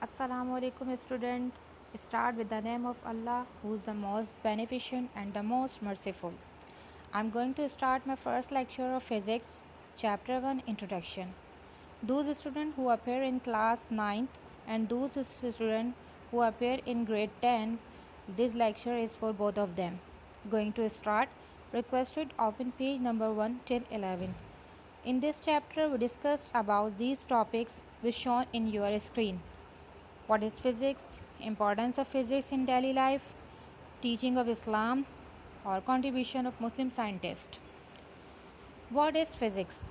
Assalamu alaikum student. Start with the name of Allah who is the most beneficent and the most merciful. I'm going to start my first lecture of physics, chapter 1 introduction. Those students who appear in class 9th and those students who appear in grade 10, this lecture is for both of them. Going to start. Requested open page number 1 till 11. In this chapter we discussed about these topics which shown in your screen. What is physics? Importance of physics in daily life, teaching of Islam, or contribution of Muslim scientists. What is physics?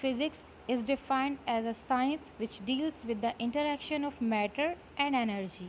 Physics is defined as a science which deals with the interaction of matter and energy.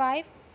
5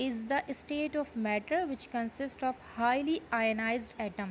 is the state of matter which consists of highly ionized atom.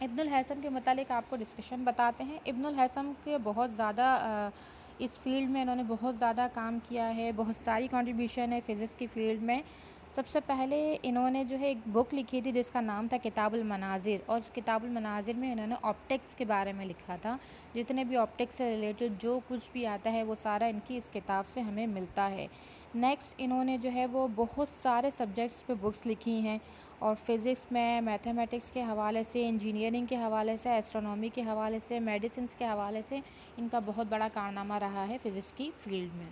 ابن al Haytham کے متعلق آپ کو discussion بتاتے ہیں۔ ابن al Haytham کے بہت زیادہ اس فیلڈ میں انہوں نے بہت زیادہ کام کیا ہے، بہت ساری کنٹریبیوشن ہے فزکس کی فیلڈ میں۔ سب سے پہلے انہوں نے جو ہے ایک بک لکھی تھی جس کا نام تھا کتاب المناظر، اور اس کتاب المناظر میں انہوں نے آپٹکس کے بارے میں لکھا تھا۔ جتنے بھی آپٹکس سے ریلیٹڈ جو کچھ بھی آتا ہے وہ سارا ان کی اس کتاب سے ہمیں ملتا ہے۔ نیکسٹ انہوں نے جو ہے وہ بہت سارے سبجیکٹس پہ بکس لکھی ہیں، اور فزکس میں میتھمیٹکس کے حوالے سے، انجینئرنگ کے حوالے سے، ایسٹرونومی کے حوالے سے، میڈیسنس کے حوالے سے ان کا بہت بڑا کارنامہ رہا ہے فزکس کی فیلڈ میں۔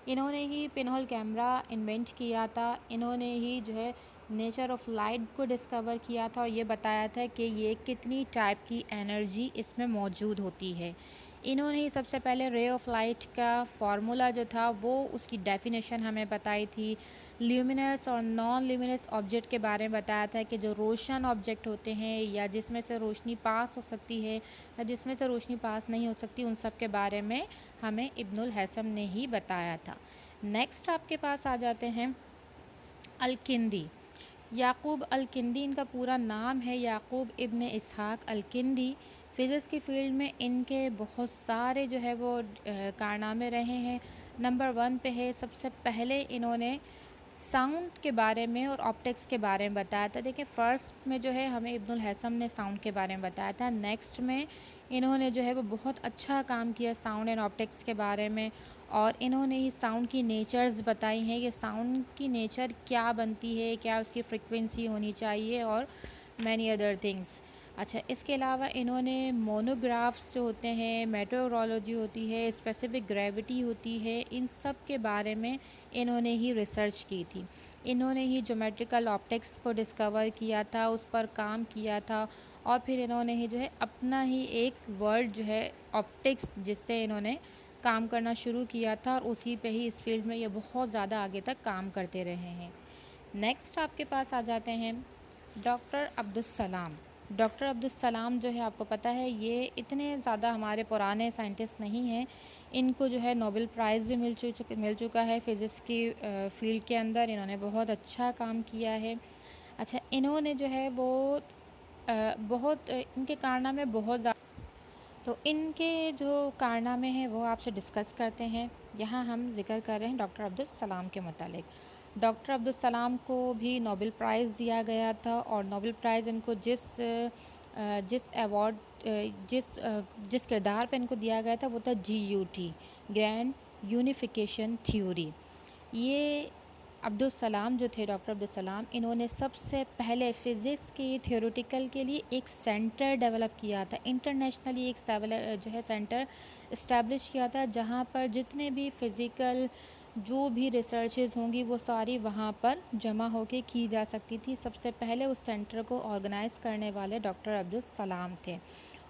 انہوں نے ہی پن ہول کیمرہ انوینٹ کیا تھا، انہوں نے ہی جو ہے نیچر آف لائٹ کو ڈسکور کیا تھا، اور یہ بتایا تھا کہ یہ کتنی ٹائپ کی انرجی اس میں موجود ہوتی ہے۔ انہوں نے ہی سب سے پہلے رے آف لائٹ کا فارمولا جو تھا وہ اس کی ڈیفینیشن ہمیں بتائی تھی۔ لیومینس اور نان لیومینس آبجیکٹ کے بارے میں بتایا تھا کہ جو روشن آبجیکٹ ہوتے ہیں یا جس میں سے روشنی پاس ہو سکتی ہے یا جس میں سے روشنی پاس نہیں ہو سکتی، ان سب کے بارے میں ہمیں ابن الہیثم نے ہی بتایا تھا۔ نیکسٹ آپ کے پاس آ جاتے ہیں الکندی۔ یعقوب الکندی ان کا پورا نام ہے، یعقوب ابن اسحاق الکندی۔ فزکس کی فیلڈ میں ان کے بہت سارے جو ہے وہ کارنامے رہے ہیں۔ نمبر 1 پہ ہے، سب سے پہلے انہوں نے ساؤنڈ کے بارے میں اور آپٹکس کے بارے میں بتایا تھا۔ دیکھیں فرسٹ میں جو ہے ہمیں ابن الہیثم نے ساؤنڈ کے بارے میں بتایا تھا، نیکسٹ میں انہوں نے جو ہے وہ بہت اچھا کام کیا ساؤنڈ اینڈ آپٹکس کے بارے میں، اور انہوں نے ہی ساؤنڈ کی نیچرز بتائی ہیں کہ ساؤنڈ کی نیچر کیا بنتی ہے، کیا اس کی فریکوینسی ہونی چاہیے، اور مینی ادر تھنگس۔ اچھا، اس کے علاوہ انہوں نے مونوگرافس جو ہوتے ہیں، میٹیورولوجی ہوتی ہے، اسپیسیفک گریوٹی ہوتی ہے، ان سب کے بارے میں انہوں نے ہی ریسرچ کی تھی۔ انہوں نے ہی جیومیٹریکل آپٹکس کو ڈسکور کیا تھا، اس پر کام کیا تھا، اور پھر انہوں نے ہی جو ہے اپنا ہی ایک ورڈ جو ہے آپٹکس جس سے انہوں نے کام کرنا شروع کیا تھا، اور اسی پہ ہی اس فیلڈ میں یہ بہت زیادہ آگے تک کام کرتے رہے ہیں۔ نیکسٹ آپ کے پاس آ جاتے ہیں ڈاکٹر عبدالسلام۔ ڈاکٹر عبدالسلام جو ہے آپ کو پتہ ہے یہ اتنے زیادہ ہمارے پرانے سائنٹسٹ نہیں ہیں، ان کو جو ہے نوبل پرائز بھی مل چکا ہے فزکس کی فیلڈ کے اندر، انہوں نے بہت اچھا کام کیا ہے۔ اچھا، انہوں نے جو ہے وہ بہت ان کے کارنامے بہت زیادہ، تو ان کے جو کارنامے ہیں وہ آپ سے ڈسکس کرتے ہیں۔ یہاں ہم ذکر کر رہے ہیں ڈاکٹر عبدالسلام کے متعلق۔ ڈاکٹر عبدالسلام کو بھی نوبل پرائز دیا گیا تھا، اور نوبل پرائز ان کو جس ایوارڈ جس کردار پہ ان کو دیا گیا تھا وہ تھا GUT، گرینڈ یونیفیکیشن تھیوری۔ یہ عبدالسلام جو تھے، ڈاکٹر عبدالسلام، انہوں نے سب سے پہلے فزکس کی تھیوریٹیکل کے لیے ایک سینٹر ڈیولپ کیا تھا، انٹرنیشنلی ایک جو ہے سینٹر اسٹیبلش کیا تھا، جہاں پر جتنے بھی فزیکل جو بھی ریسرچز ہوں گی وہ ساری وہاں پر جمع ہو کے کی جا سکتی تھی۔ سب سے پہلے اس سینٹر کو آرگنائز کرنے والے ڈاکٹر عبدالسلام تھے،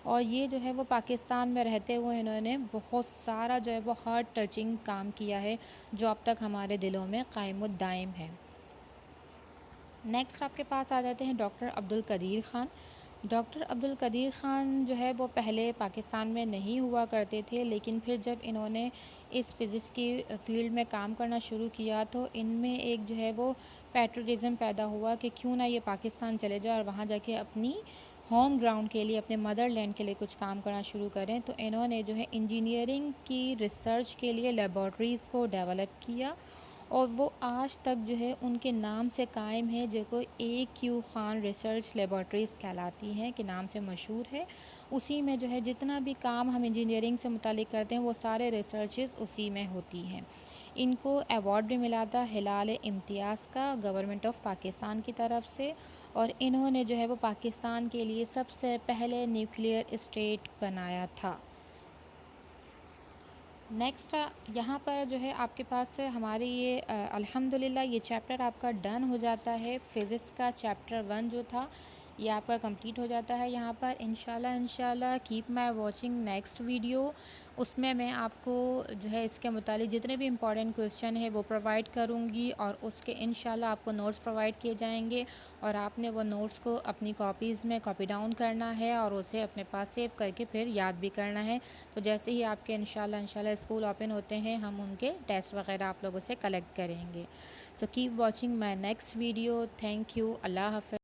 اور یہ جو ہے وہ پاکستان میں رہتے ہوئے انہوں نے بہت سارا جو ہے وہ ہارٹ ٹچنگ کام کیا ہے، جو اب تک ہمارے دلوں میں قائم الدائم ہے۔ نیکسٹ آپ کے پاس آ جاتے ہیں ڈاکٹر عبدالقدیر خان۔ ڈاکٹر عبدالقدیر خان جو ہے وہ پہلے پاکستان میں نہیں ہوا کرتے تھے، لیکن پھر جب انہوں نے اس فزکس کی فیلڈ میں کام کرنا شروع کیا تو ان میں ایک جو ہے وہ پیٹریٹزم پیدا ہوا کہ کیوں نہ یہ پاکستان چلے جائے اور وہاں جا کے اپنی ہوم گراؤنڈ کے لیے، اپنے مدر لینڈ کے لیے کچھ کام کرنا شروع کریں۔ تو انہوں نے جو ہے انجینئرنگ کی ریسرچ کے لیے لیبارٹریز کو ڈیولپ کیا، اور وہ آج تک جو ہے ان کے نام سے قائم ہے، جو کو AQ خان ریسرچ لیبارٹریز کہلاتی ہیں کے نام سے مشہور ہے۔ اسی میں جو ہے جتنا بھی کام ہم انجینئرنگ سے متعلق کرتے ہیں وہ سارے ریسرچز اسی میں ہوتی ہیں۔ ان کو ایوارڈ بھی ملا تھا ہلال امتیاز کا گورنمنٹ آف پاکستان کی طرف سے، اور انہوں نے جو ہے وہ پاکستان کے لیے سب سے پہلے نیوکلیئر اسٹیٹ بنایا تھا۔ نیکسٹ یہاں پر جو ہے آپ کے پاس ہماری یہ الحمدللہ یہ چیپٹر آپ کا ڈن ہو جاتا ہے، فزکس کا چیپٹر 1 جو تھا یہ آپ کا کمپلیٹ ہو جاتا ہے یہاں پر انشاءاللہ keep my watching next video. اس میں آپ کو جو ہے اس کے متعلق جتنے بھی امپورٹنٹ کویسچن ہے وہ پرووائڈ کروں گی، اور اس کے انشاءاللہ آپ کو نوٹس پرووائڈ کیے جائیں گے، اور آپ نے وہ نوٹس کو اپنی کاپیز میں کاپی ڈاؤن کرنا ہے اور اسے اپنے پاس سیو کر کے پھر یاد بھی کرنا ہے۔ تو جیسے ہی آپ کے انشاءاللہ اسکول اوپن ہوتے ہیں ہم ان کے ٹیسٹ وغیرہ آپ لوگوں سے کلیکٹ کریں گے۔ So keep watching my next video. Thank you, اللہ حافظ۔